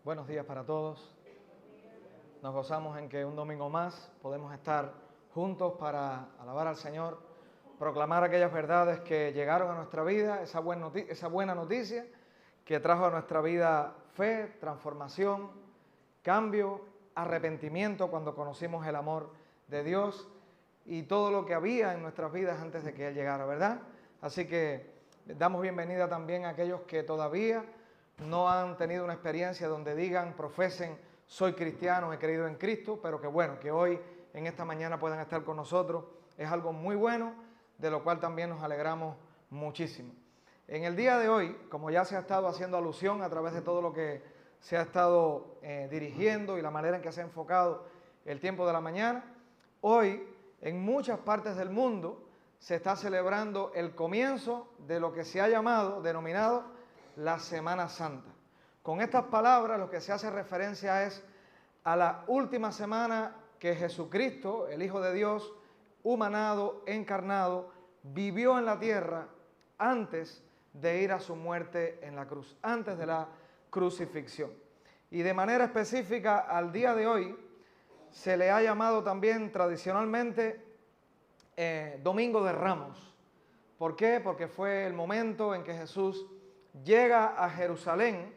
Buenos días para todos. Nos gozamos en que un domingo más podemos estar juntos para alabar al Señor, proclamar aquellas verdades que llegaron a nuestra vida, esa buena noticia que trajo a nuestra vida fe, transformación, cambio, arrepentimiento cuando conocimos el amor de Dios y todo lo que había en nuestras vidas antes de que Él llegara, ¿verdad? Así que damos bienvenida también a aquellos que todavía no han tenido una experiencia donde digan, profesen, soy cristiano, he creído en Cristo, pero que bueno, que hoy en esta mañana puedan estar con nosotros. Es algo muy bueno, de lo cual también nos alegramos muchísimo. En el día de hoy, como ya se ha estado haciendo alusión a través de todo lo que se ha estado dirigiendo y la manera en que se ha enfocado el tiempo de la mañana, hoy en muchas partes del mundo se está celebrando el comienzo de lo que se ha denominado la Semana Santa. Con estas palabras lo que se hace referencia es a la última semana que Jesucristo, el Hijo de Dios, humanado, encarnado, vivió en la tierra antes de ir a su muerte en la cruz, antes de la crucifixión. Y de manera específica al día de hoy se le ha llamado también tradicionalmente Domingo de Ramos. ¿Por qué? Porque fue el momento en que Jesús llega a Jerusalén,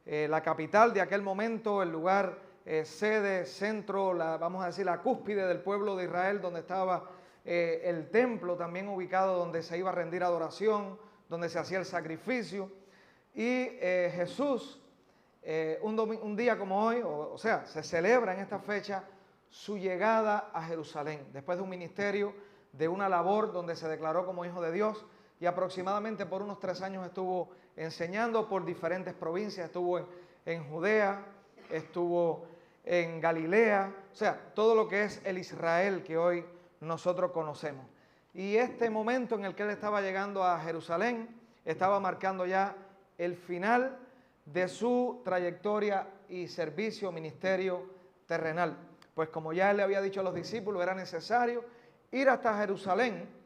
la capital de aquel momento, el lugar sede, centro, vamos a decir la cúspide del pueblo de Israel, donde estaba el templo también ubicado, donde se iba a rendir adoración, donde se hacía el sacrificio. Y Jesús, un día como hoy, o sea, se celebra en esta fecha su llegada a Jerusalén, después de un ministerio, de una labor donde se declaró como Hijo de Dios, y aproximadamente por unos 3 años estuvo enseñando por diferentes provincias, estuvo en Judea, estuvo en Galilea, o sea, todo lo que es el Israel que hoy nosotros conocemos. Y este momento en el que él estaba llegando a Jerusalén, estaba marcando ya el final de su trayectoria y servicio, ministerio terrenal. Pues como ya él le había dicho a los discípulos, era necesario ir hasta Jerusalén,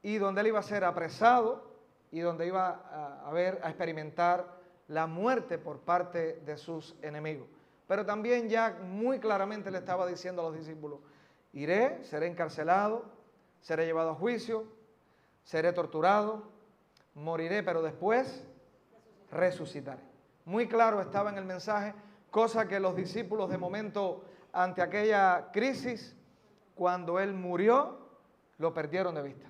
y donde él iba a ser apresado y donde iba a experimentar la muerte por parte de sus enemigos. Pero también ya muy claramente le estaba diciendo a los discípulos, iré, seré encarcelado, seré llevado a juicio, seré torturado, moriré, pero después resucitaré. Muy claro estaba en el mensaje, cosa que los discípulos de momento ante aquella crisis, cuando él murió, lo perdieron de vista.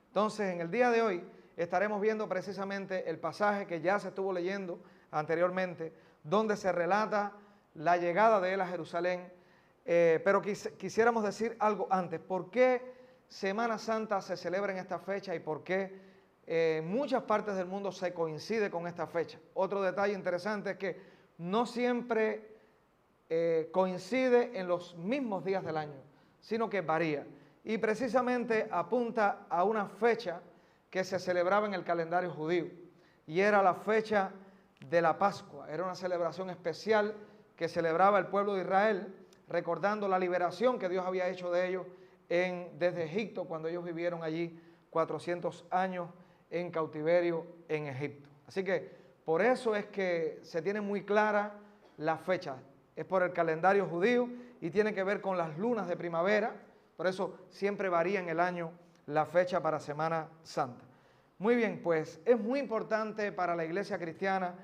Entonces, en el día de hoy estaremos viendo precisamente el pasaje que ya se estuvo leyendo anteriormente, donde se relata la llegada de él a Jerusalén, pero quisiéramos decir algo antes. ¿Por qué Semana Santa se celebra en esta fecha y por qué en muchas partes del mundo se coincide con esta fecha? Otro detalle interesante es que no siempre coincide en los mismos días del año, sino que varía. Y precisamente apunta a una fecha que se celebraba en el calendario judío, y era la fecha de la Pascua. Era una celebración especial que celebraba el pueblo de Israel, recordando la liberación que Dios había hecho de ellos desde Egipto, cuando ellos vivieron allí 400 años en cautiverio en Egipto. Así que por eso es que se tiene muy clara la fecha. Es por el calendario judío y tiene que ver con las lunas de primavera. Por eso siempre varía en el año la fecha para Semana Santa. Muy bien, pues es muy importante para la iglesia cristiana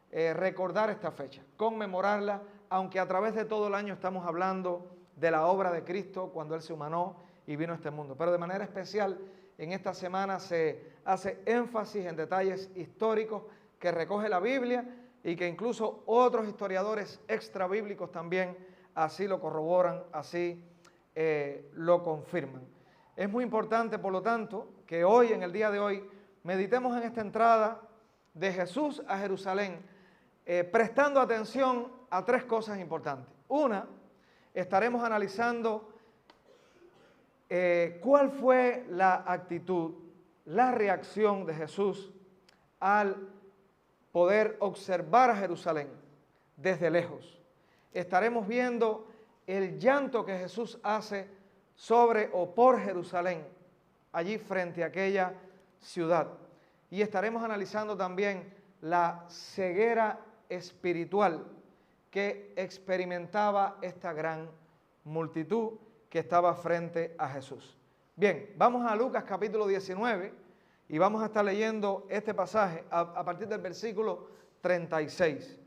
recordar esta fecha, conmemorarla, aunque a través de todo el año estamos hablando de la obra de Cristo cuando Él se humanó y vino a este mundo. Pero de manera especial en esta semana se hace énfasis en detalles históricos que recoge la Biblia y que incluso otros historiadores extrabíblicos también así lo corroboran, así lo confirman. Es muy importante, por lo tanto, que hoy, en el día de hoy, meditemos en esta entrada de Jesús a Jerusalén, prestando atención a 3 cosas importantes. Una, estaremos analizando cuál fue la actitud, la reacción de Jesús al poder observar a Jerusalén desde lejos. Estaremos viendo el llanto que Jesús hace sobre o por Jerusalén, allí frente a aquella ciudad. Y estaremos analizando también la ceguera espiritual que experimentaba esta gran multitud que estaba frente a Jesús. Bien, vamos a Lucas capítulo 19 y vamos a estar leyendo este pasaje a partir del versículo 36.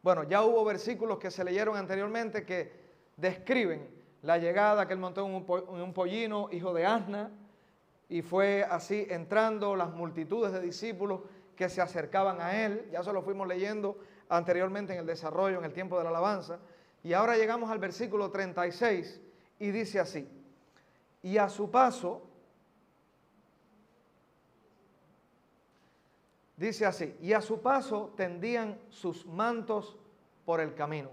Bueno, ya hubo versículos que se leyeron anteriormente que describen la llegada, que él montó en un pollino, hijo de asna, y fue así entrando las multitudes de discípulos que se acercaban a él. Ya se lo fuimos leyendo anteriormente en el desarrollo, en el tiempo de la alabanza. Y ahora llegamos al versículo 36 y dice así: y a su paso, dice así, y a su paso tendían sus mantos por el camino.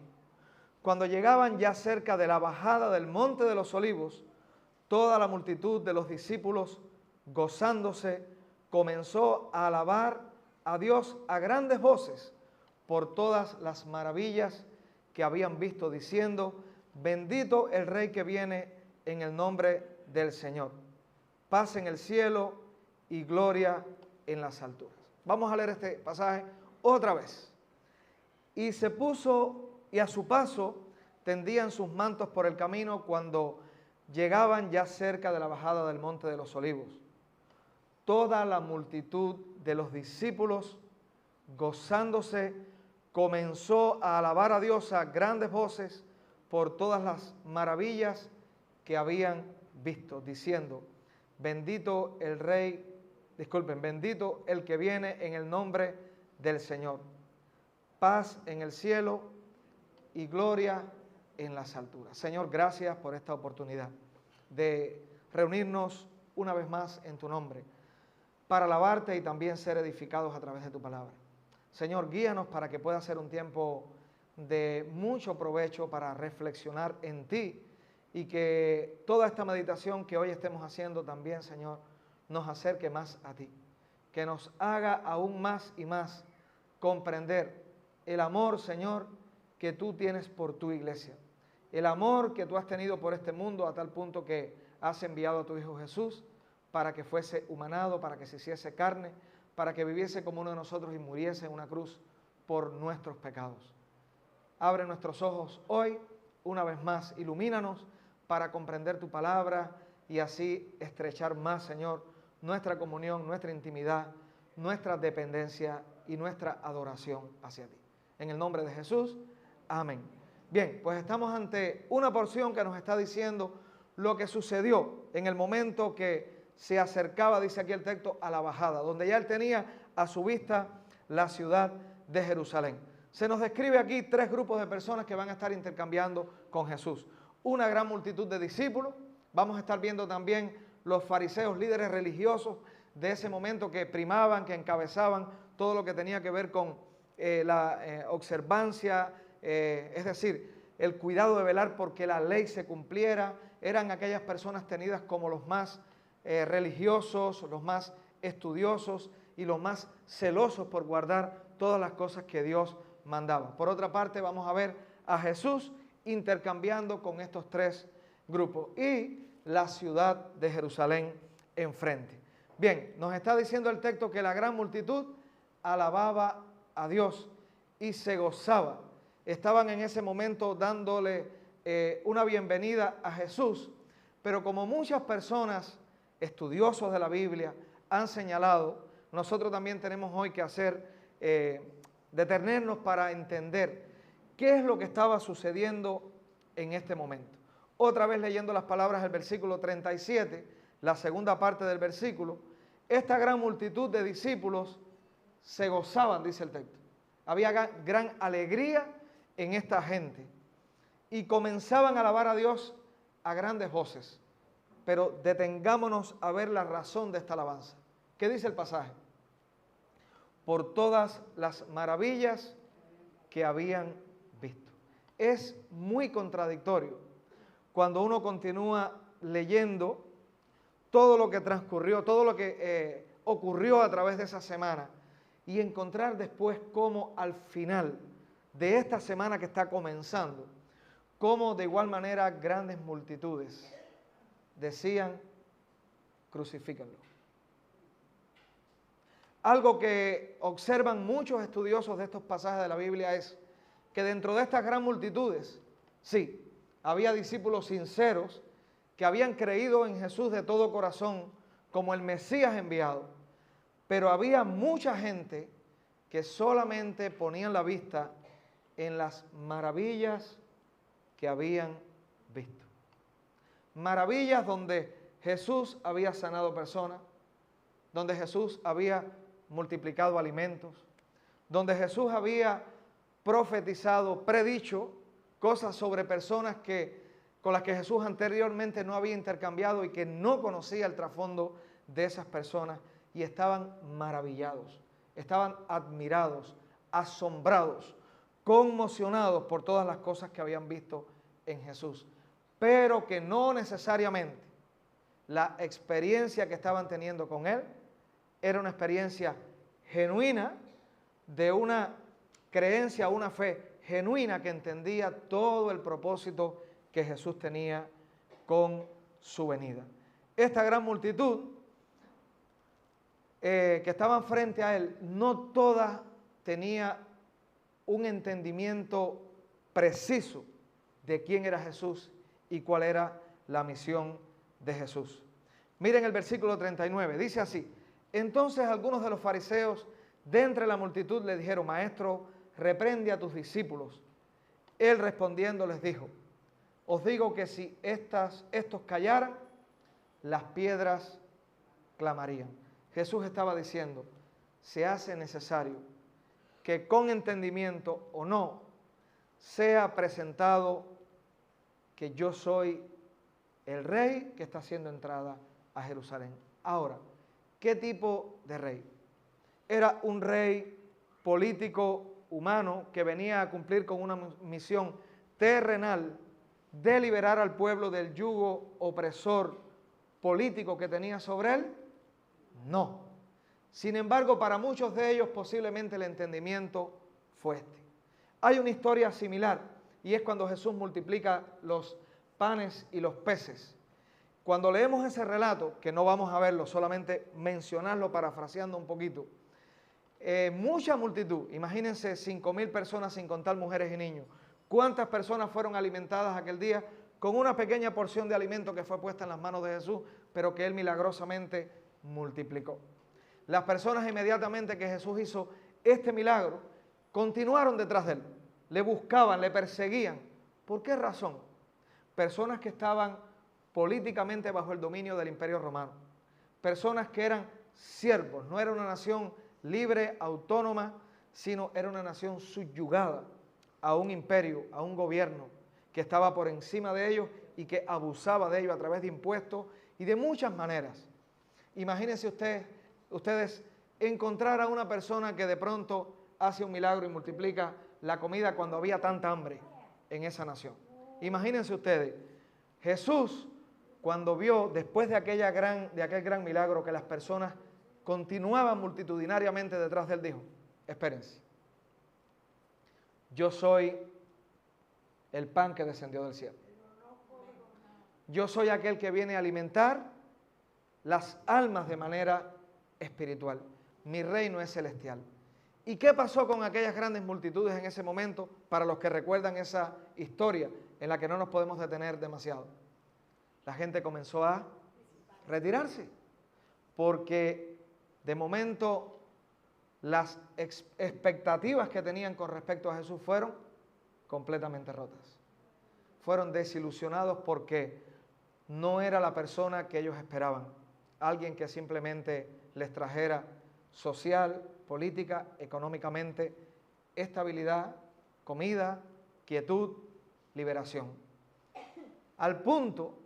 Cuando llegaban ya cerca de la bajada del monte de los olivos, toda la multitud de los discípulos, gozándose, comenzó a alabar a Dios a grandes voces por todas las maravillas que habían visto, diciendo: bendito el Rey que viene en el nombre del Señor. Paz en el cielo y gloria en las alturas. Vamos a leer este pasaje otra vez. Y se puso, y a su paso tendían sus mantos por el camino cuando llegaban ya cerca de la bajada del monte de los olivos. Toda la multitud de los discípulos, gozándose, comenzó a alabar a Dios a grandes voces por todas las maravillas que habían visto, diciendo: bendito el Rey, bendito el que viene en el nombre del Señor. Paz en el cielo y gloria en las alturas. Señor, gracias por esta oportunidad de reunirnos una vez más en tu nombre para alabarte y también ser edificados a través de tu palabra. Señor, guíanos para que pueda ser un tiempo de mucho provecho para reflexionar en ti y que toda esta meditación que hoy estemos haciendo también, Señor, nos acerque más a ti, que nos haga aún más y más comprender el amor, Señor, que tú tienes por tu iglesia, el amor que tú has tenido por este mundo a tal punto que has enviado a tu Hijo Jesús para que fuese humanado, para que se hiciese carne, para que viviese como uno de nosotros y muriese en una cruz por nuestros pecados. Abre nuestros ojos hoy, una vez más, ilumínanos para comprender tu palabra y así estrechar más, Señor, nuestra comunión, nuestra intimidad, nuestra dependencia y nuestra adoración hacia ti. En el nombre de Jesús, amén. Bien, pues estamos ante una porción que nos está diciendo lo que sucedió en el momento que se acercaba, dice aquí el texto, a la bajada, donde ya él tenía a su vista la ciudad de Jerusalén. Se nos describe aquí tres grupos de personas que van a estar intercambiando con Jesús. Una gran multitud de discípulos, vamos a estar viendo también los fariseos, líderes religiosos de ese momento que primaban, que encabezaban todo lo que tenía que ver con la observancia, es decir, el cuidado de velar porque la ley se cumpliera. Eran aquellas personas tenidas como los más religiosos, los más estudiosos y los más celosos por guardar todas las cosas que Dios mandaba. Por otra parte, vamos a ver a Jesús intercambiando con estos tres grupos y la ciudad de Jerusalén enfrente. Bien, nos está diciendo el texto que la gran multitud alababa a Dios y se gozaba. Estaban en ese momento dándole una bienvenida a Jesús, pero como muchas personas estudiosos de la Biblia han señalado, nosotros también tenemos hoy que hacer, detenernos para entender qué es lo que estaba sucediendo en este momento. Otra vez leyendo las palabras del versículo 37, la segunda parte del versículo, esta gran multitud de discípulos se gozaban, dice el texto. Había gran alegría en esta gente y comenzaban a alabar a Dios a grandes voces. Pero detengámonos a ver la razón de esta alabanza. ¿Qué dice el pasaje? Por todas las maravillas que habían visto. Es muy contradictorio cuando uno continúa leyendo todo lo que transcurrió, todo lo que ocurrió a través de esa semana y encontrar después cómo al final de esta semana que está comenzando, cómo de igual manera grandes multitudes decían: crucifíquenlo. Algo que observan muchos estudiosos de estos pasajes de la Biblia es que dentro de estas gran multitudes, sí, había discípulos sinceros que habían creído en Jesús de todo corazón como el Mesías enviado, pero había mucha gente que solamente ponían la vista en las maravillas que habían visto. Maravillas donde Jesús había sanado personas, donde Jesús había multiplicado alimentos, donde Jesús había profetizado, predicho cosas sobre personas con las que Jesús anteriormente no había intercambiado y que no conocía el trasfondo de esas personas, y estaban maravillados, estaban admirados, asombrados, conmocionados por todas las cosas que habían visto en Jesús, pero que no necesariamente la experiencia que estaban teniendo con Él era una experiencia genuina de una creencia, una fe genuina que entendía todo el propósito que Jesús tenía con su venida. Esta gran multitud que estaban frente a Él, no toda tenía un entendimiento preciso de quién era Jesús y cuál era la misión de Jesús. Miren el versículo 39, dice así: entonces algunos de los fariseos de entre la multitud le dijeron: Maestro, reprende a tus discípulos. Él respondiendo les dijo: os digo que si estos callaran, las piedras clamarían. Jesús estaba diciendo: se hace necesario que con entendimiento o no sea presentado que yo soy el rey que está haciendo entrada a Jerusalén. Ahora, ¿qué tipo de rey? Era un rey político humano que venía a cumplir con una misión terrenal de liberar al pueblo del yugo opresor político que tenía sobre él. No. Sin embargo, para muchos de ellos posiblemente el entendimiento fue este. Hay una historia similar, y es cuando Jesús multiplica los panes y los peces. Cuando leemos ese relato, que no vamos a verlo, solamente mencionarlo parafraseando un poquito, mucha multitud, imagínense 5,000 personas sin contar mujeres y niños. ¿Cuántas personas fueron alimentadas aquel día con una pequeña porción de alimento que fue puesta en las manos de Jesús, pero que Él milagrosamente multiplicó? Las personas inmediatamente que Jesús hizo este milagro, continuaron detrás de Él, le buscaban, le perseguían. ¿Por qué razón? Personas que estaban políticamente bajo el dominio del Imperio Romano, personas que eran siervos, no era una nación libre, autónoma, sino era una nación subyugada a un imperio, a un gobierno que estaba por encima de ellos y que abusaba de ellos a través de impuestos y de muchas maneras. Imagínense ustedes encontrar a una persona que de pronto hace un milagro y multiplica la comida cuando había tanta hambre en esa nación. Imagínense ustedes, Jesús, cuando vio después de aquel gran milagro que las personas continuaban multitudinariamente detrás de él, dijo: espérense, yo soy el pan que descendió del cielo. Yo soy aquel que viene a alimentar las almas de manera espiritual. Mi reino es celestial. ¿Y qué pasó con aquellas grandes multitudes en ese momento? Para los que recuerdan esa historia en la que no nos podemos detener demasiado. La gente comenzó a retirarse, porque de momento las expectativas que tenían con respecto a Jesús fueron completamente rotas. Fueron desilusionados porque no era la persona que ellos esperaban. Alguien que simplemente les trajera social, política, económicamente, estabilidad, comida, quietud, liberación. Al punto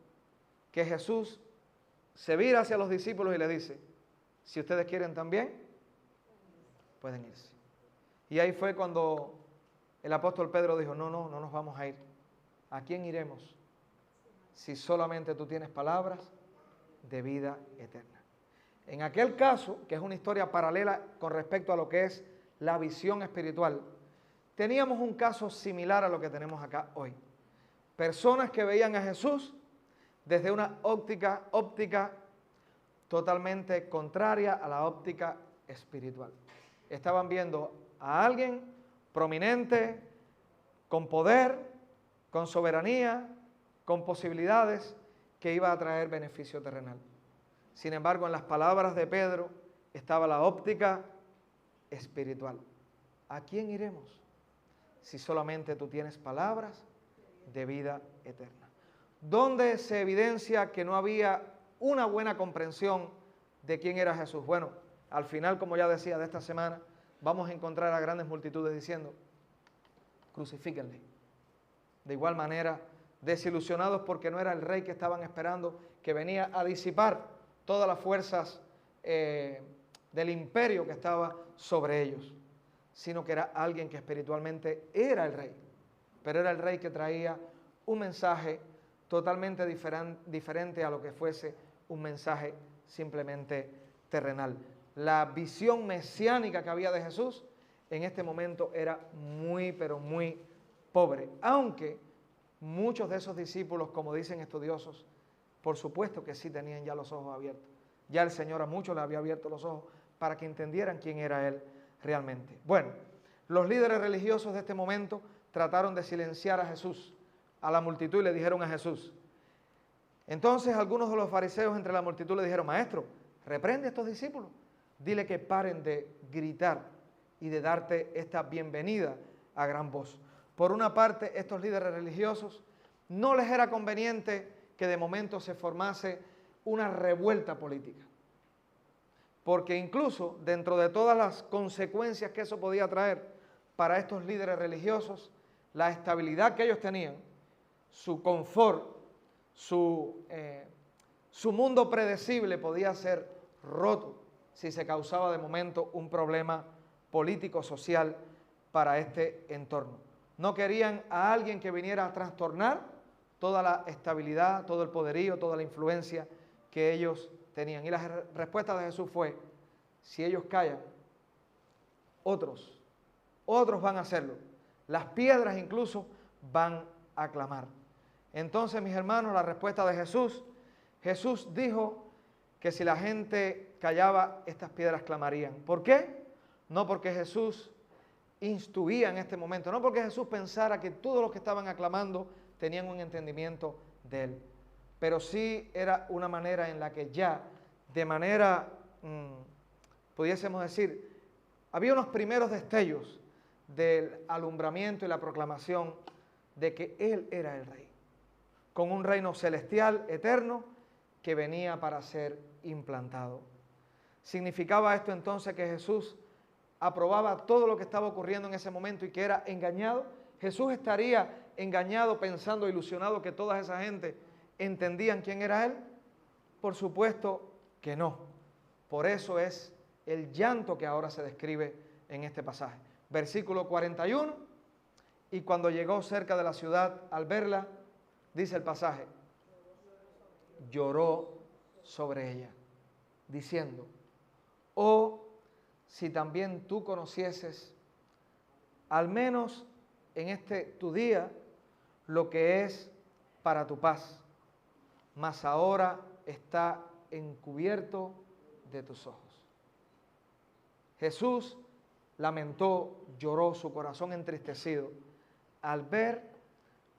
que Jesús se vira hacia los discípulos y les dice: si ustedes quieren también, pueden irse. Y ahí fue cuando el apóstol Pedro dijo: no nos vamos a ir. ¿A quién iremos? Si solamente tú tienes palabras de vida eterna. En aquel caso, que es una historia paralela con respecto a lo que es la visión espiritual, teníamos un caso similar a lo que tenemos acá hoy. Personas que veían a Jesús desde una óptica totalmente contraria a la óptica espiritual. Estaban viendo a alguien prominente, con poder, con soberanía, con posibilidades que iba a traer beneficio terrenal. Sin embargo, en las palabras de Pedro estaba la óptica espiritual. ¿A quién iremos si solamente tú tienes palabras de vida eterna? ¿Dónde se evidencia que no había una buena comprensión de quién era Jesús? Bueno, al final, como ya decía, de esta semana, vamos a encontrar a grandes multitudes diciendo, crucifíquenle. De igual manera, desilusionados porque no era el rey que estaban esperando, que venía a disipar todas las fuerzas del imperio que estaba sobre ellos, sino que era alguien que espiritualmente era el rey, pero era el rey que traía un mensaje totalmente diferente a lo que fuese un mensaje simplemente terrenal. La visión mesiánica que había de Jesús en este momento era muy, pero muy pobre, aunque muchos de esos discípulos, como dicen estudiosos, por supuesto que sí tenían ya los ojos abiertos. Ya el Señor a muchos les había abierto los ojos para que entendieran quién era Él realmente. Bueno, los líderes religiosos de este momento trataron de silenciar a Jesús, a la multitud, y le dijeron a Jesús. Entonces algunos de los fariseos entre la multitud le dijeron, maestro, reprende a estos discípulos, dile que paren de gritar y de darte esta bienvenida a gran voz. Por una parte, estos líderes religiosos no les era conveniente que de momento se formase una revuelta política, porque incluso dentro de todas las consecuencias que eso podía traer para estos líderes religiosos, la estabilidad que ellos tenían, su confort, su mundo predecible podía ser roto si se causaba de momento un problema político, social para este entorno. No querían a alguien que viniera a trastornar toda la estabilidad, todo el poderío, toda la influencia que ellos tenían. Y la respuesta de Jesús fue, si ellos callan, otros van a hacerlo. Las piedras incluso van a clamar. Entonces, mis hermanos, la respuesta de Jesús dijo que si la gente callaba, estas piedras clamarían. ¿Por qué? No porque Jesús instruía en este momento, no porque Jesús pensara que todos los que estaban aclamando tenían un entendimiento de Él, pero sí era una manera en la que ya, de manera, pudiésemos decir, había unos primeros destellos del alumbramiento y la proclamación de que Él era el Rey, con un reino celestial, eterno, que venía para ser implantado. ¿Significaba esto entonces que Jesús aprobaba todo lo que estaba ocurriendo en ese momento y que era engañado? ¿Jesús estaría engañado, pensando, ilusionado que toda esa gente entendían quién era Él? Por supuesto que no. Por eso es el llanto que ahora se describe en este pasaje. Versículo 41, y cuando llegó cerca de la ciudad, al verla, dice el pasaje, lloró sobre ella, diciendo, oh, si también tú conocieses, al menos en este tu día, lo que es para tu paz, mas ahora está encubierto de tus ojos. Jesús lamentó, lloró, su corazón entristecido, al ver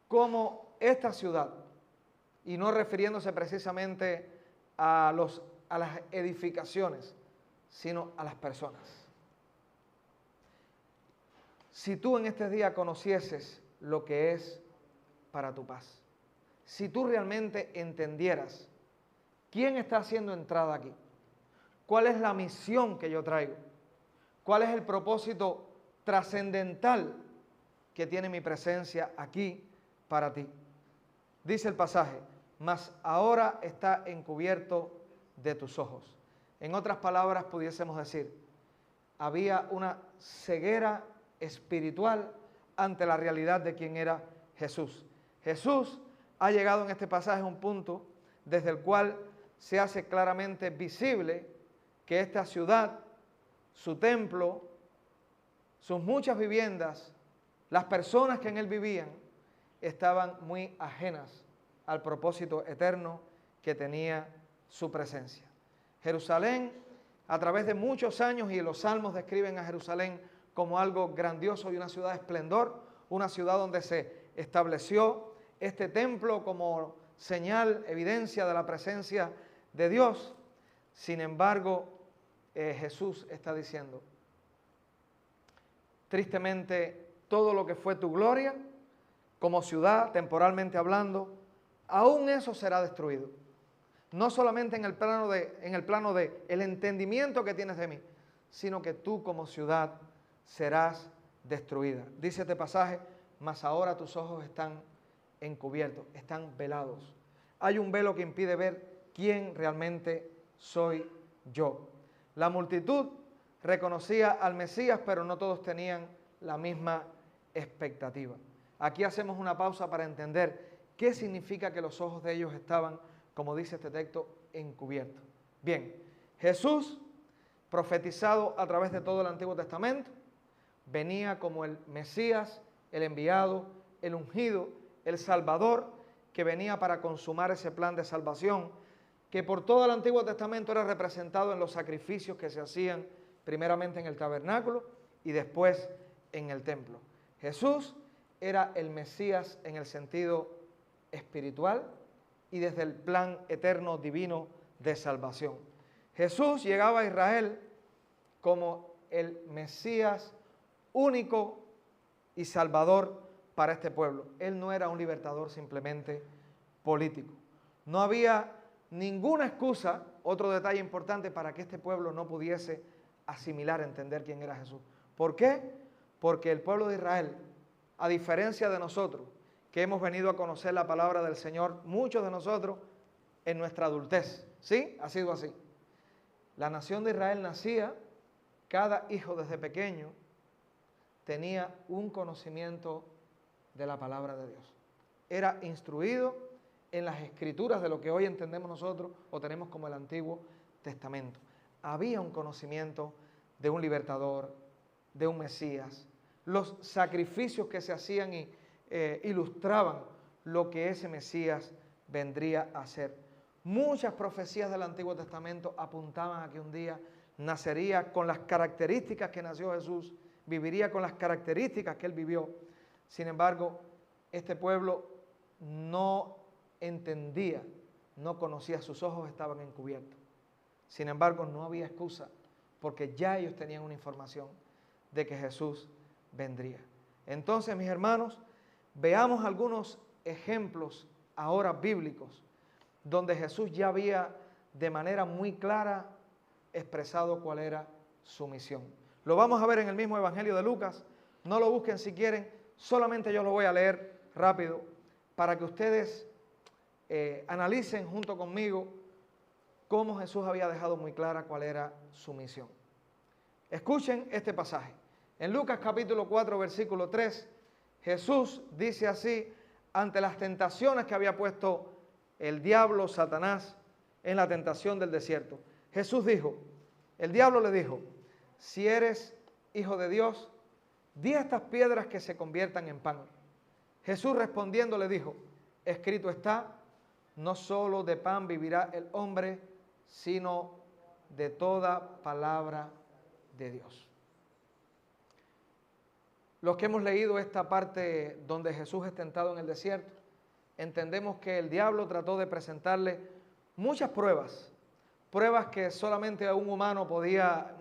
cómo esta ciudad, y no refiriéndose precisamente a las edificaciones, sino a las personas. Si tú en este día conocieses lo que es para tu paz, si tú realmente entendieras quién está haciendo entrada aquí, cuál es la misión que yo traigo, cuál es el propósito trascendental que tiene mi presencia aquí para ti. Dice el pasaje, mas ahora está encubierto de tus ojos. En otras palabras pudiésemos decir, había una ceguera espiritual ante la realidad de quién era Jesús. Jesús ha llegado en este pasaje a un punto desde el cual se hace claramente visible que esta ciudad, su templo, sus muchas viviendas, las personas que en él vivían, estaban muy ajenas al propósito eterno que tenía su presencia. Jerusalén, a través de muchos años, y los salmos describen a Jerusalén como algo grandioso y una ciudad de esplendor, una ciudad donde se estableció este templo como señal, evidencia de la presencia de Dios. Sin embargo, Jesús está diciendo, tristemente, todo lo que fue tu gloria, como ciudad, temporalmente hablando, aún eso será destruido. No solamente en el plano de el entendimiento que tienes de mí, sino que tú como ciudad serás destruida. Dice este pasaje, mas ahora tus ojos están encubiertos, están velados. Hay un velo que impide ver quién realmente soy yo. La multitud reconocía al Mesías, pero no todos tenían la misma expectativa. Aquí hacemos una pausa para entender qué significa que los ojos de ellos estaban, como dice este texto, encubiertos. Bien, Jesús, profetizado a través de todo el Antiguo Testamento, venía como el Mesías, el enviado, el ungido, el Salvador, que venía para consumar ese plan de salvación, que por todo el Antiguo Testamento era representado en los sacrificios que se hacían primeramente en el tabernáculo y después en el templo. Jesús era el Mesías en el sentido espiritual y desde el plan eterno divino de salvación. Jesús llegaba a Israel como el Mesías único y salvador para este pueblo. Él no era un libertador simplemente político. No había ninguna excusa, otro detalle importante, para que este pueblo no pudiese asimilar, entender quién era Jesús. ¿Por qué? Porque el pueblo de Israel, a diferencia de nosotros, que hemos venido a conocer la palabra del Señor, muchos de nosotros en nuestra adultez, ¿sí? Ha sido así. La nación de Israel nacía, cada hijo desde pequeño tenía un conocimiento de la palabra de Dios. Era instruido en las escrituras de lo que hoy entendemos nosotros o tenemos como el Antiguo Testamento. Había un conocimiento de un libertador, de un Mesías. Los sacrificios que se hacían ilustraban lo que ese Mesías vendría a hacer. Muchas profecías del Antiguo Testamento apuntaban a que un día nacería con las características que nació Jesús, viviría con las características que él vivió. Sin embargo, este pueblo no entendía, no conocía, sus ojos estaban encubiertos. Sin embargo, no había excusa, porque ya ellos tenían una información de que Jesús vendría. Entonces, mis hermanos, veamos algunos ejemplos ahora bíblicos, donde Jesús ya había de manera muy clara expresado cuál era su misión. Lo vamos a ver en el mismo Evangelio de Lucas, no lo busquen si quieren, solamente yo lo voy a leer rápido para que ustedes analicen junto conmigo cómo Jesús había dejado muy clara cuál era su misión. Escuchen este pasaje. En Lucas capítulo 4, versículo 3, Jesús dice así, ante las tentaciones que había puesto el diablo, Satanás, en la tentación del desierto. Jesús dijo, el diablo le dijo, si eres hijo de Dios, di a estas piedras que se conviertan en pan. Jesús respondiendo le dijo, escrito está, no solo de pan vivirá el hombre, sino de toda palabra de Dios. Los que hemos leído esta parte donde Jesús es tentado en el desierto, entendemos que el diablo trató de presentarle muchas pruebas, pruebas que solamente un humano podía,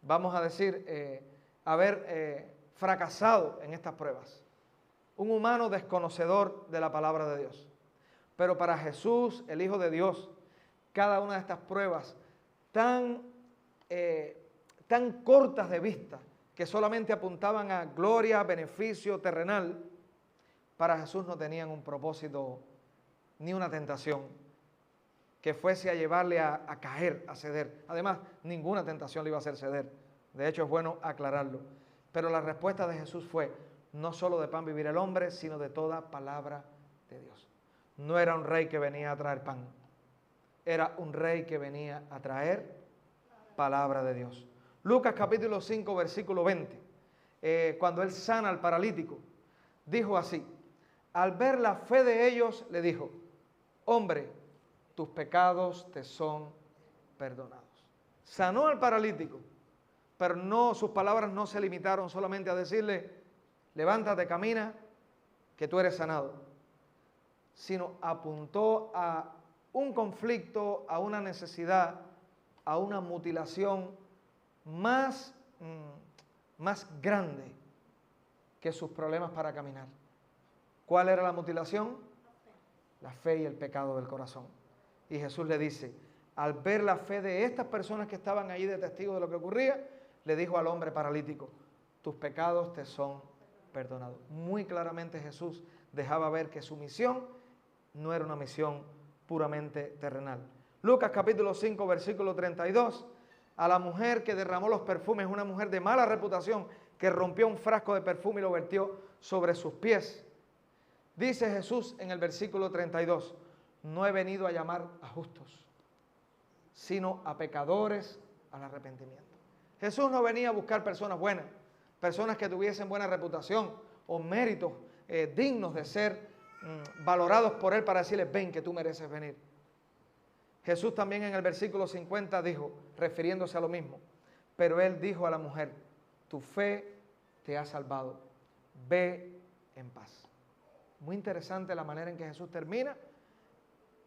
vamos a decir, haber fracasado en estas pruebas. Un humano desconocedor de la palabra de Dios. Pero para Jesús, el Hijo de Dios, cada una de estas pruebas tan cortas de vista, que solamente apuntaban a gloria, beneficio terrenal, para Jesús no tenían un propósito ni una tentación que fuese a llevarle a caer, a ceder. Además, ninguna tentación le iba a hacer ceder. De hecho, es bueno aclararlo. Pero la respuesta de Jesús fue, no solo de pan vivir el hombre, sino de toda palabra de Dios. No era un rey que venía a traer pan. Era un rey que venía a traer palabra de Dios. Lucas capítulo 5, versículo 20. Cuando él sana al paralítico, dijo así, al ver la fe de ellos, le dijo, hombre, tus pecados te son perdonados. Sanó al paralítico, pero no, sus palabras no se limitaron solamente a decirle, levántate, camina, que tú eres sanado, sino apuntó a un conflicto, a una necesidad, a una mutilación más grande que sus problemas para caminar. ¿Cuál era la mutilación? La fe y el pecado del corazón. Y Jesús le dice, al ver la fe de estas personas que estaban ahí de testigos de lo que ocurría, le dijo al hombre paralítico, tus pecados te son perdonados. Muy claramente Jesús dejaba ver que su misión no era una misión puramente terrenal. Lucas capítulo 5, versículo 32, a la mujer que derramó los perfumes, una mujer de mala reputación, que rompió un frasco de perfume y lo vertió sobre sus pies. Dice Jesús en el versículo 32, no he venido a llamar a justos, sino a pecadores al arrepentimiento. Jesús no venía a buscar personas buenas, personas que tuviesen buena reputación o méritos dignos de ser valorados por Él para decirles, ven que tú mereces venir. Jesús también en el versículo 50 dijo, refiriéndose a lo mismo, pero Él dijo a la mujer, tu fe te ha salvado, ve en paz. Muy interesante la manera en que Jesús termina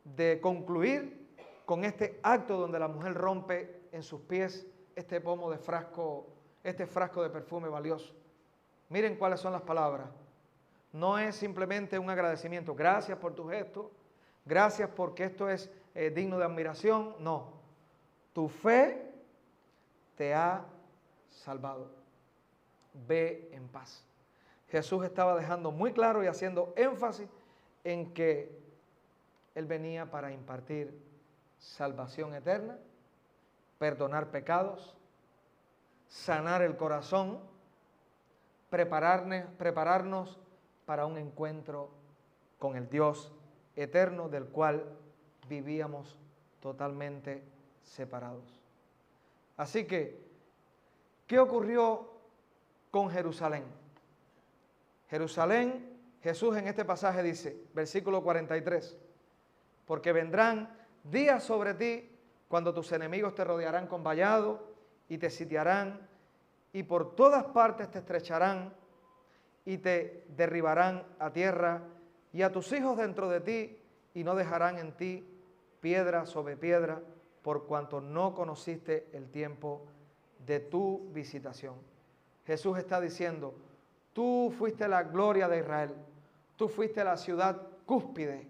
de concluir con este acto donde la mujer rompe en sus pies este pomo de frasco, este frasco de perfume valioso. Miren cuáles son las palabras. No es simplemente un agradecimiento, gracias por tu gesto, gracias porque esto es digno de admiración. No, tu fe te ha salvado, ve en paz. Jesús estaba dejando muy claro y haciendo énfasis en que Él venía para impartir salvación eterna, perdonar pecados, sanar el corazón, prepararnos para un encuentro con el Dios eterno del cual vivíamos totalmente separados. Así que, ¿qué ocurrió con Jerusalén? Jerusalén, Jesús en este pasaje dice, versículo 43, porque vendrán días sobre ti cuando tus enemigos te rodearán con vallado y te sitiarán y por todas partes te estrecharán y te derribarán a tierra y a tus hijos dentro de ti y no dejarán en ti piedra sobre piedra por cuanto no conociste el tiempo de tu visitación. Jesús está diciendo, tú fuiste la gloria de Israel, tú fuiste la ciudad cúspide,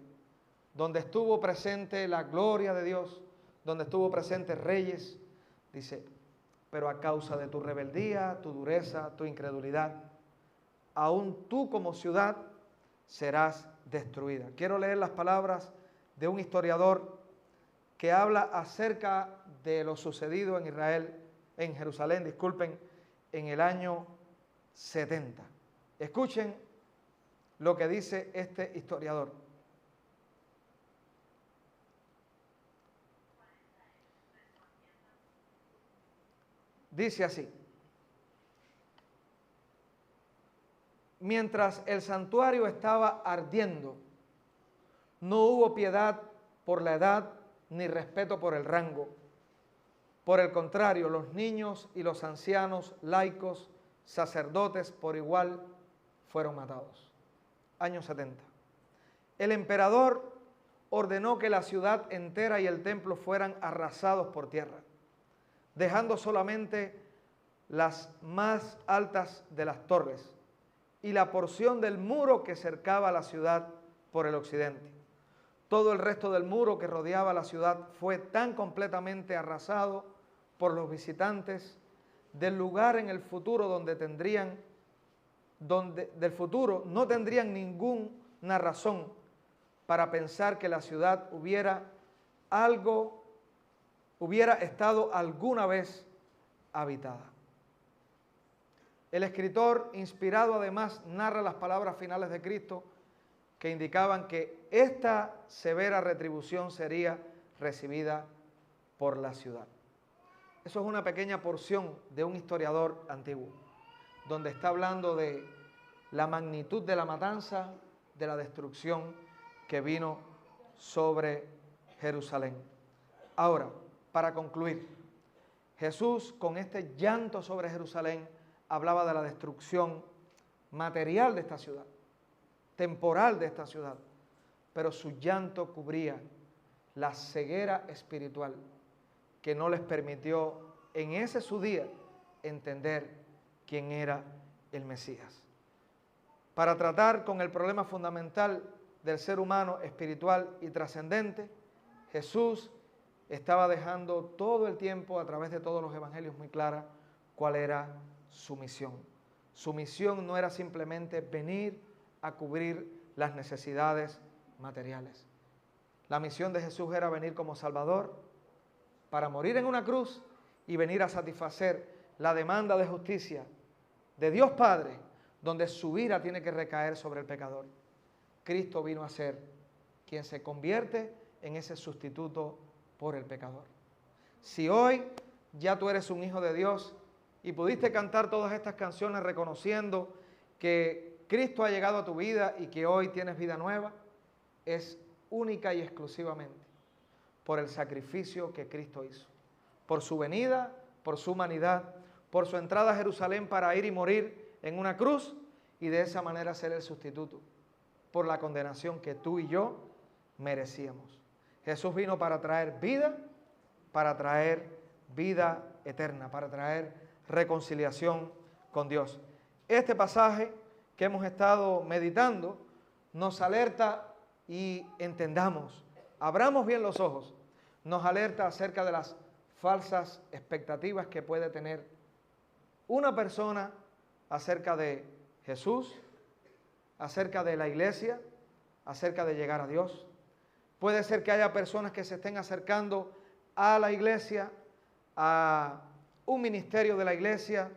donde estuvo presente la gloria de Dios, donde estuvo presente reyes, dice, pero a causa de tu rebeldía, tu dureza, tu incredulidad, aún tú como ciudad serás destruida. Quiero leer las palabras de un historiador que habla acerca de lo sucedido en Israel, en Jerusalén, disculpen, en el año 70. Escuchen lo que dice este historiador. Dice así, mientras el santuario estaba ardiendo, no hubo piedad por la edad ni respeto por el rango. Por el contrario, los niños y los ancianos, laicos, sacerdotes por igual fueron matados. Año 70. El emperador ordenó que la ciudad entera y el templo fueran arrasados por tierra, dejando solamente las más altas de las torres y la porción del muro que cercaba la ciudad por el occidente. Todo el resto del muro que rodeaba la ciudad fue tan completamente arrasado por los visitantes del lugar en el futuro del futuro no tendrían ninguna razón para pensar que la ciudad hubiera estado alguna vez habitada. El escritor, inspirado además, narra las palabras finales de Cristo que indicaban que esta severa retribución sería recibida por la ciudad. Eso es una pequeña porción de un historiador antiguo, donde está hablando de la magnitud de la matanza, de la destrucción que vino sobre Jerusalén. Ahora, para concluir, Jesús con este llanto sobre Jerusalén hablaba de la destrucción material de esta ciudad, temporal de esta ciudad, pero su llanto cubría la ceguera espiritual que no les permitió en ese su día entender quién era el Mesías. Para tratar con el problema fundamental del ser humano espiritual y trascendente, Jesús estaba dejando todo el tiempo a través de todos los evangelios muy clara cuál era su misión. Su misión no era simplemente venir a cubrir las necesidades materiales. La misión de Jesús era venir como Salvador para morir en una cruz y venir a satisfacer la demanda de justicia de Dios Padre, donde su ira tiene que recaer sobre el pecador. Cristo vino a ser quien se convierte en ese sustituto por el pecador. Si hoy ya tú eres un hijo de Dios y pudiste cantar todas estas canciones reconociendo que Cristo ha llegado a tu vida y que hoy tienes vida nueva, es única y exclusivamente por el sacrificio que Cristo hizo, por su venida, por su humanidad, por su entrada a Jerusalén para ir y morir en una cruz y de esa manera ser el sustituto por la condenación que tú y yo merecíamos. Jesús vino para traer vida eterna, para traer reconciliación con Dios. Este pasaje que hemos estado meditando nos alerta y entendamos, abramos bien los ojos, nos alerta acerca de las falsas expectativas que puede tener una persona acerca de Jesús, acerca de la iglesia, acerca de llegar a Dios. Puede ser que haya personas que se estén acercando a la iglesia, a un ministerio de la iglesia,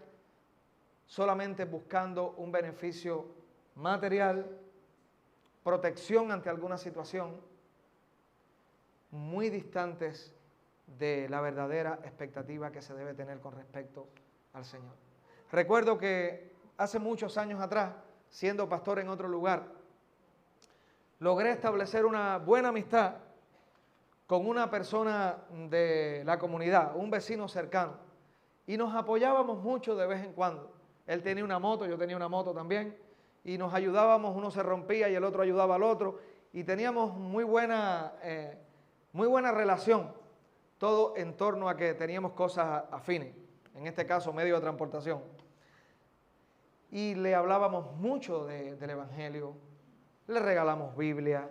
solamente buscando un beneficio material, protección ante alguna situación, muy distantes de la verdadera expectativa que se debe tener con respecto al Señor. Recuerdo que hace muchos años atrás, siendo pastor en otro lugar, logré establecer una buena amistad con una persona de la comunidad, un vecino cercano, y nos apoyábamos mucho de vez en cuando. Él tenía una moto, yo tenía una moto también, y nos ayudábamos, uno se rompía y el otro ayudaba al otro, y teníamos muy buena relación, todo en torno a que teníamos cosas afines, en este caso medio de transportación. Y le hablábamos mucho del Evangelio, le regalamos Biblia.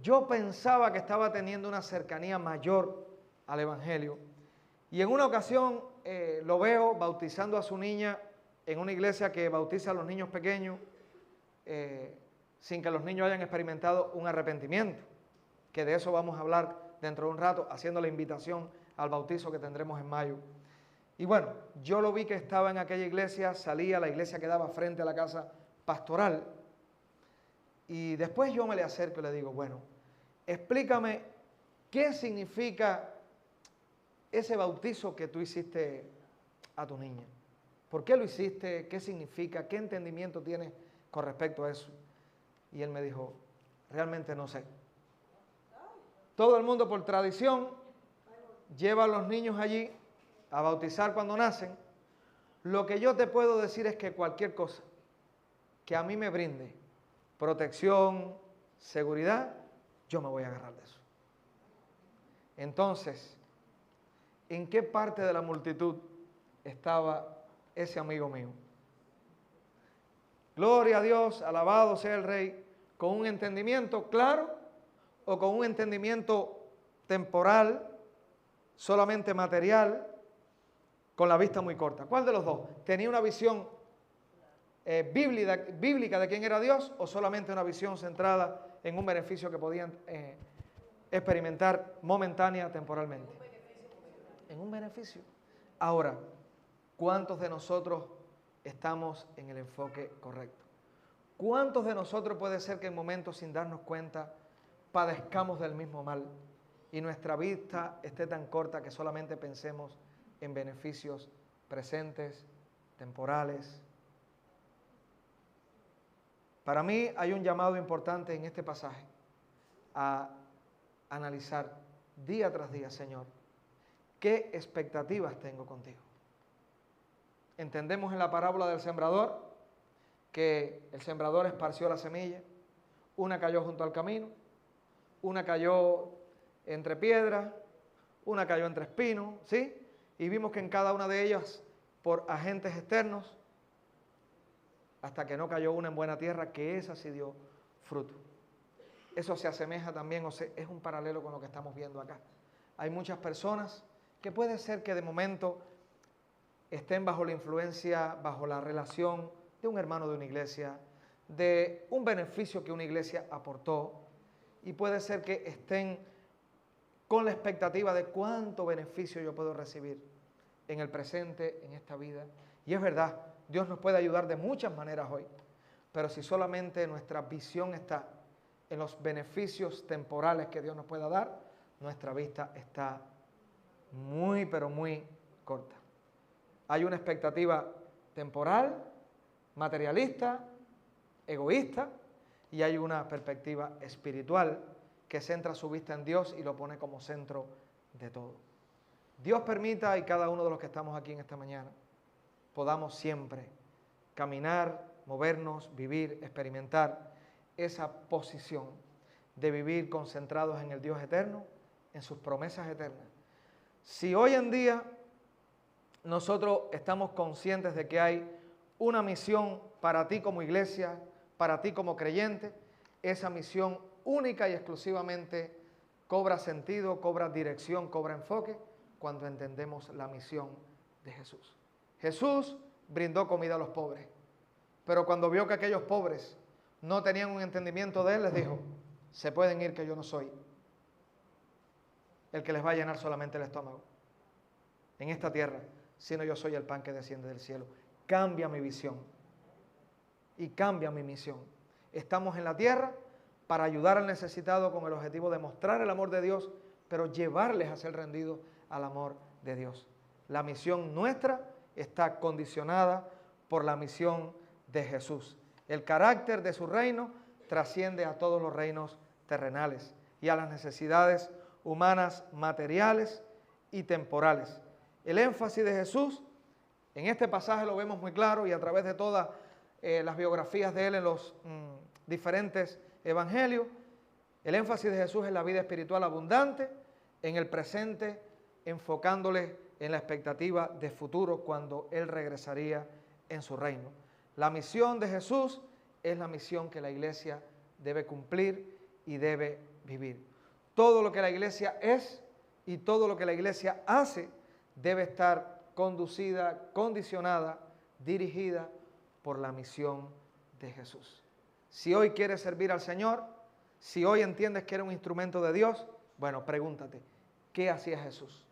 Yo pensaba que estaba teniendo una cercanía mayor al Evangelio. Y en una ocasión lo veo bautizando a su niña en una iglesia que bautiza a los niños pequeños sin que los niños hayan experimentado un arrepentimiento, que de eso vamos a hablar dentro de un rato, haciendo la invitación al bautizo que tendremos en mayo. Y bueno, yo lo vi que estaba en aquella iglesia, salía, la iglesia quedaba frente a la casa pastoral, y después yo me le acerco y le digo, bueno, explícame qué significa ese bautizo que tú hiciste a tu niña. ¿Por qué lo hiciste? ¿Qué significa? ¿Qué entendimiento tienes con respecto a eso? Y él me dijo, realmente no sé. Todo el mundo por tradición lleva a los niños allí a bautizar cuando nacen. Lo que yo te puedo decir es que cualquier cosa que a mí me brinde protección, seguridad, yo me voy a agarrar de eso. Entonces, ¿en qué parte de la multitud estaba ese amigo mío? Gloria a Dios, alabado sea el Rey, con un entendimiento claro o con un entendimiento temporal, solamente material, con la vista muy corta. ¿Cuál de los dos? ¿Tenía una visión bíblica de quién era Dios o solamente una visión centrada en un beneficio que podían experimentar momentánea, temporalmente? En un beneficio. Ahora, ¿cuántos de nosotros estamos en el enfoque correcto? ¿Cuántos de nosotros puede ser que en momentos sin darnos cuenta padezcamos del mismo mal y nuestra vista esté tan corta que solamente pensemos en beneficios presentes, temporales? Para mí hay un llamado importante en este pasaje a analizar día tras día, Señor, ¿qué expectativas tengo contigo? Entendemos en la parábola del sembrador que el sembrador esparció la semilla, una cayó junto al camino, una cayó entre piedras, una cayó entre espinos, ¿sí? Y vimos que en cada una de ellas, por agentes externos, hasta que no cayó una en buena tierra, que esa sí dio fruto. Eso se asemeja también, es un paralelo con lo que estamos viendo acá. Hay muchas personas que puede ser que de momento estén bajo la influencia, bajo la relación de un hermano de una iglesia, de un beneficio que una iglesia aportó, y puede ser que estén con la expectativa de cuánto beneficio yo puedo recibir en el presente, en esta vida. Y es verdad, Dios nos puede ayudar de muchas maneras hoy, pero si solamente nuestra visión está en los beneficios temporales que Dios nos pueda dar, nuestra vista está muy, pero muy corta. Hay una expectativa temporal, materialista, egoísta, y hay una perspectiva espiritual que centra su vista en Dios y lo pone como centro de todo. Dios permita, y cada uno de los que estamos aquí en esta mañana, podamos siempre caminar, movernos, vivir, experimentar esa posición de vivir concentrados en el Dios eterno, en sus promesas eternas. Si hoy en día nosotros estamos conscientes de que hay una misión para ti como iglesia, para ti como creyente, esa misión única y exclusivamente cobra sentido, cobra dirección, cobra enfoque cuando entendemos la misión de Jesús. Jesús brindó comida a los pobres, pero cuando vio que aquellos pobres no tenían un entendimiento de Él, les dijo, se pueden ir, que yo no soy el que les va a llenar solamente el estómago en esta tierra, sino yo soy el pan que desciende del cielo. Cambia mi visión y cambia mi misión. Estamos en la tierra para ayudar al necesitado con el objetivo de mostrar el amor de Dios, pero llevarles a ser rendidos al amor de Dios. La misión nuestra está condicionada por la misión de Jesús. El carácter de su reino trasciende a todos los reinos terrenales y a las necesidades humanas materiales y temporales. El énfasis de Jesús, en este pasaje lo vemos muy claro y a través de todas las biografías de Él en los diferentes evangelios, el énfasis de Jesús es la vida espiritual abundante, en el presente, enfocándole en la expectativa de futuro cuando Él regresaría en su reino. La misión de Jesús es la misión que la iglesia debe cumplir y debe vivir. Todo lo que la iglesia es y todo lo que la iglesia hace debe estar conducida, condicionada, dirigida por la misión de Jesús. Si hoy quieres servir al Señor, si hoy entiendes que eres un instrumento de Dios, bueno, pregúntate, ¿qué hacía Jesús?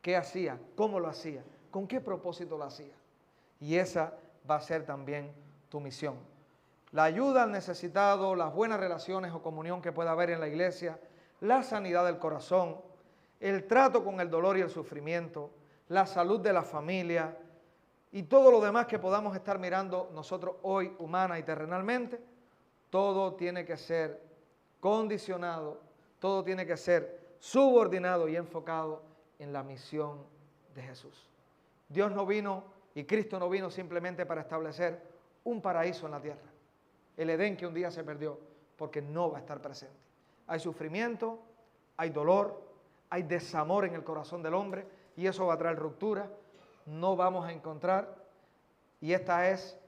¿Qué hacía? ¿Cómo lo hacía? ¿Con qué propósito lo hacía? Y esa va a ser también tu misión. La ayuda al necesitado, las buenas relaciones o comunión que pueda haber en la iglesia, la sanidad del corazón, el trato con el dolor y el sufrimiento, la salud de la familia y todo lo demás que podamos estar mirando nosotros hoy humana y terrenalmente, todo tiene que ser condicionado, todo tiene que ser subordinado y enfocado en la misión de Jesús. Dios no vino y Cristo no vino simplemente para establecer un paraíso en la tierra, el Edén que un día se perdió, porque no va a estar presente. Hay sufrimiento, hay dolor, hay desamor en el corazón del hombre y eso va a traer ruptura. No vamos a encontrar, y esta es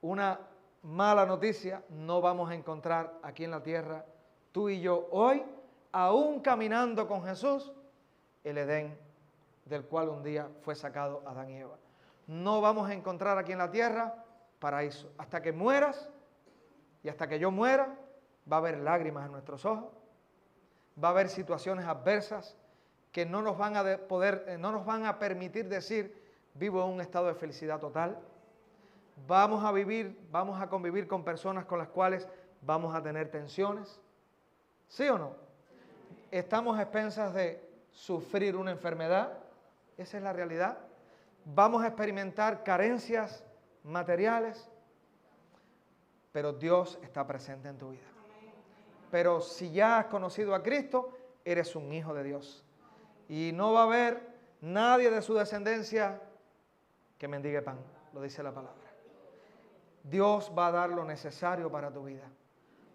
una mala noticia, no vamos a encontrar aquí en la tierra, tú y yo hoy, aún caminando con Jesús, el Edén del cual un día fue sacado Adán y Eva. No vamos a encontrar aquí en la tierra paraíso. Hasta que mueras y hasta que yo muera, va a haber lágrimas en nuestros ojos, va a haber situaciones adversas que no nos van a permitir decir, vivo en un estado de felicidad total. Vamos a convivir con personas con las cuales vamos a tener tensiones. ¿Sí o no? Estamos a expensas de sufrir una enfermedad. Esa es la realidad. Vamos a experimentar carencias materiales, pero Dios está presente en tu vida. Pero si ya has conocido a Cristo, eres un hijo de Dios. Y no va a haber nadie de su descendencia que mendigue pan, lo dice la palabra. Dios va a dar lo necesario para tu vida,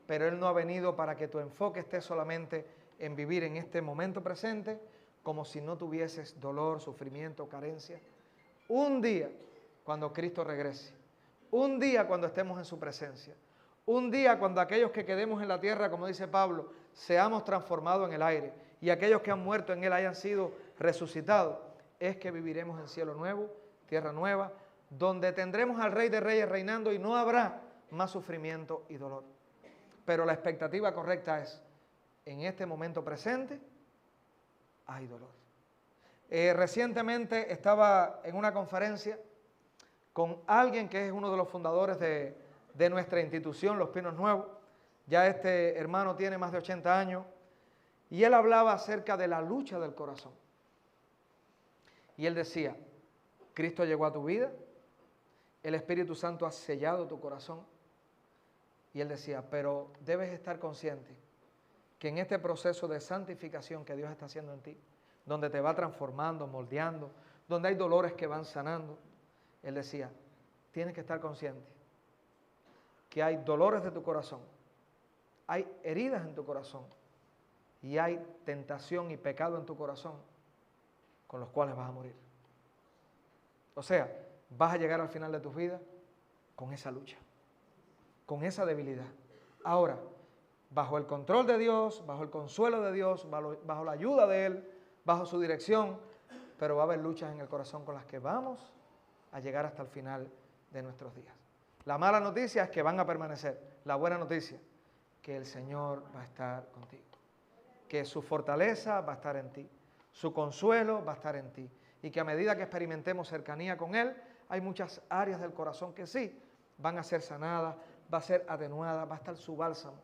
pero Él no ha venido para que tu enfoque esté solamente en vivir en este momento presente como si no tuvieses dolor, sufrimiento, carencia. Un día, cuando Cristo regrese, un día cuando estemos en su presencia, un día cuando aquellos que quedemos en la tierra, como dice Pablo, seamos transformados en el aire y aquellos que han muerto en Él hayan sido resucitados, es que viviremos en cielo nuevo, tierra nueva, donde tendremos al Rey de Reyes reinando y no habrá más sufrimiento y dolor. Pero la expectativa correcta es, en este momento presente, hay dolor. Recientemente estaba en una conferencia con alguien que es uno de los fundadores de nuestra institución, Los Pinos Nuevos. Ya este hermano tiene más de 80 años y él hablaba acerca de la lucha del corazón. Y él decía, Cristo llegó a tu vida, el Espíritu Santo ha sellado tu corazón. Y él decía, pero debes estar consciente que en este proceso de santificación que Dios está haciendo en ti, donde te va transformando, moldeando, donde hay dolores que van sanando, él decía, tienes que estar consciente que hay dolores de tu corazón, hay heridas en tu corazón y hay tentación y pecado en tu corazón con los cuales vas a morir. O sea, vas a llegar al final de tus vidas con esa lucha, con esa debilidad. Ahora, bajo el control de Dios, bajo el consuelo de Dios, bajo la ayuda de Él, bajo su dirección, pero va a haber luchas en el corazón con las que vamos a llegar hasta el final de nuestros días. La mala noticia es que van a permanecer. La buena noticia, que el Señor va a estar contigo, que su fortaleza va a estar en ti, su consuelo va a estar en ti, y que a medida que experimentemos cercanía con Él, hay muchas áreas del corazón que sí van a ser sanadas, va a ser atenuada, va a estar su bálsamo.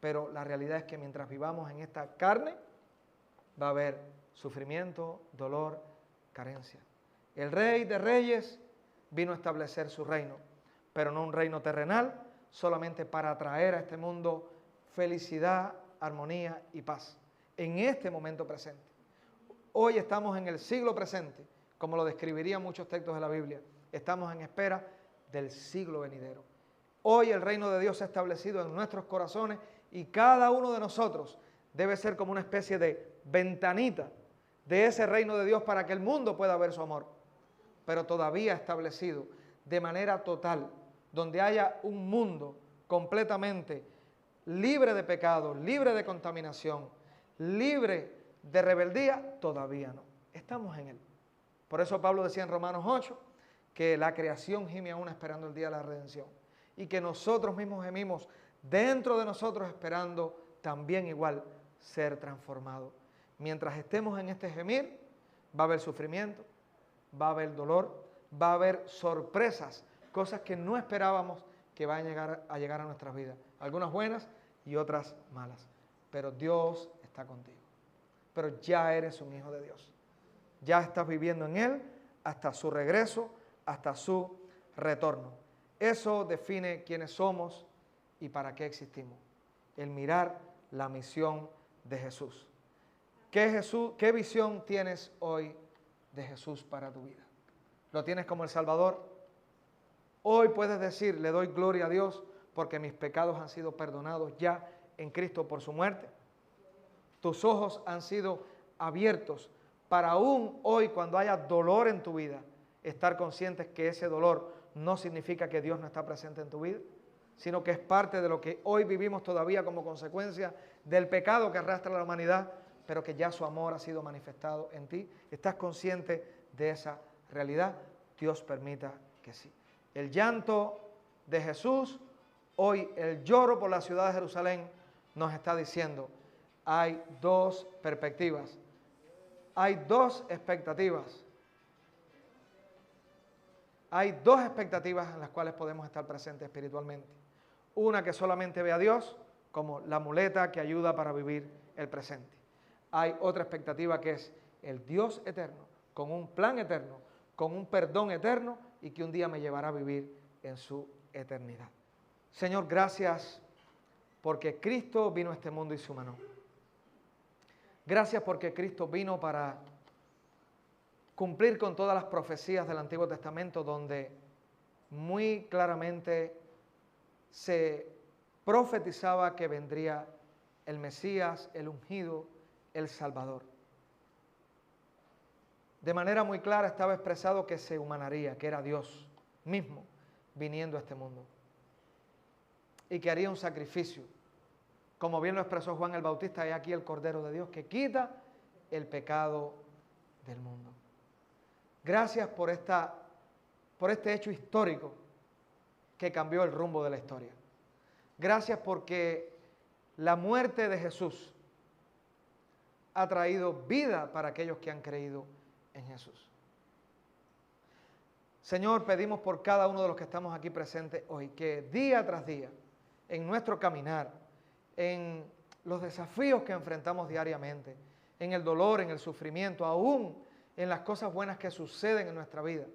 Pero la realidad es que mientras vivamos en esta carne, va a haber sufrimiento, dolor, carencia. El Rey de Reyes vino a establecer su reino, pero no un reino terrenal, solamente para traer a este mundo felicidad, armonía y paz. En este momento presente. Hoy estamos en el siglo presente, como lo describirían muchos textos de la Biblia. Estamos en espera del siglo venidero. Hoy el reino de Dios se ha establecido en nuestros corazones y cada uno de nosotros debe ser como una especie de ventanita de ese reino de Dios para que el mundo pueda ver su amor. Pero todavía establecido de manera total, donde haya un mundo completamente libre de pecado, libre de contaminación, libre de rebeldía, todavía no. Estamos en él. Por eso Pablo decía en Romanos 8 que la creación gime aún esperando el día de la redención y que nosotros mismos gemimos dentro de nosotros esperando también igual ser transformados. Mientras estemos en este gemir, va a haber sufrimiento, va a haber dolor, va a haber sorpresas, cosas que no esperábamos que van a llegar a nuestras vidas. Algunas buenas y otras malas. Pero Dios está contigo. Pero ya eres un hijo de Dios. Ya estás viviendo en Él hasta su regreso, hasta su retorno. Eso define quiénes somos y para qué existimos. El mirar la misión de Jesús. ¿Qué visión tienes hoy de Jesús para tu vida? ¿Lo tienes como el Salvador? Hoy puedes decir, le doy gloria a Dios porque mis pecados han sido perdonados ya en Cristo por su muerte. Tus ojos han sido abiertos para aún hoy, cuando haya dolor en tu vida, estar conscientes que ese dolor no significa que Dios no está presente en tu vida, sino que es parte de lo que hoy vivimos todavía como consecuencia del pecado que arrastra la humanidad, pero que ya su amor ha sido manifestado en ti. ¿Estás consciente de esa realidad? Dios permita que sí. El llanto de Jesús, hoy el lloro por la ciudad de Jerusalén, nos está diciendo, hay dos perspectivas, hay dos expectativas. Hay dos expectativas en las cuales podemos estar presentes espiritualmente. Una que solamente ve a Dios como la muleta que ayuda para vivir el presente. Hay otra expectativa que es el Dios eterno, con un plan eterno, con un perdón eterno y que un día me llevará a vivir en su eternidad. Señor, gracias porque Cristo vino a este mundo y se humanó. Gracias porque Cristo vino para cumplir con todas las profecías del Antiguo Testamento donde muy claramente se profetizaba que vendría el Mesías, el ungido, el Salvador. De manera muy clara estaba expresado que se humanaría, que era Dios mismo viniendo a este mundo y que haría un sacrificio. Como bien lo expresó Juan el Bautista, he aquí el Cordero de Dios que quita el pecado del mundo. Gracias por este hecho histórico que cambió el rumbo de la historia. Gracias porque la muerte de Jesús ha traído vida para aquellos que han creído en Jesús. Señor, pedimos por cada uno de los que estamos aquí presentes hoy, que día tras día, en nuestro caminar, en los desafíos que enfrentamos diariamente, en el dolor, en el sufrimiento, aún en las cosas buenas que suceden en nuestra vida,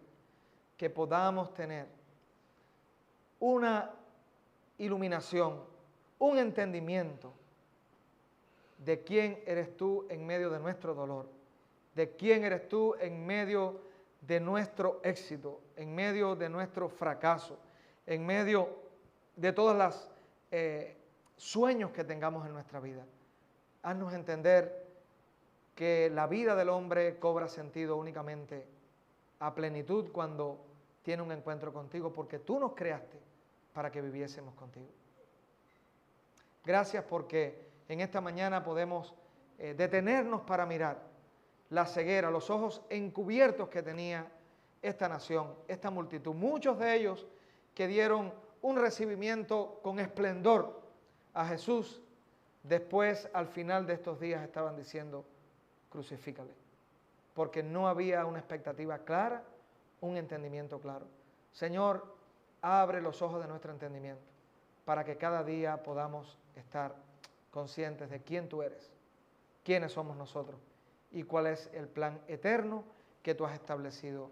que podamos tener una iluminación, un entendimiento de quién eres tú en medio de nuestro dolor, de quién eres tú en medio de nuestro éxito, en medio de nuestro fracaso, en medio de todos los sueños que tengamos en nuestra vida. Haznos entender que la vida del hombre cobra sentido únicamente a plenitud cuando tiene un encuentro contigo, porque tú nos creaste para que viviésemos contigo. Gracias porque en esta mañana podemos detenernos para mirar la ceguera, los ojos encubiertos que tenía esta nación, esta multitud. Muchos de ellos que dieron un recibimiento con esplendor a Jesús, después al final de estos días estaban diciendo, crucifícale, porque no había una expectativa clara, un entendimiento claro. Señor, abre los ojos de nuestro entendimiento para que cada día podamos estar conscientes de quién tú eres, quiénes somos nosotros y cuál es el plan eterno que tú has establecido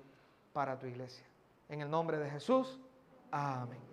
para tu iglesia. En el nombre de Jesús, amén.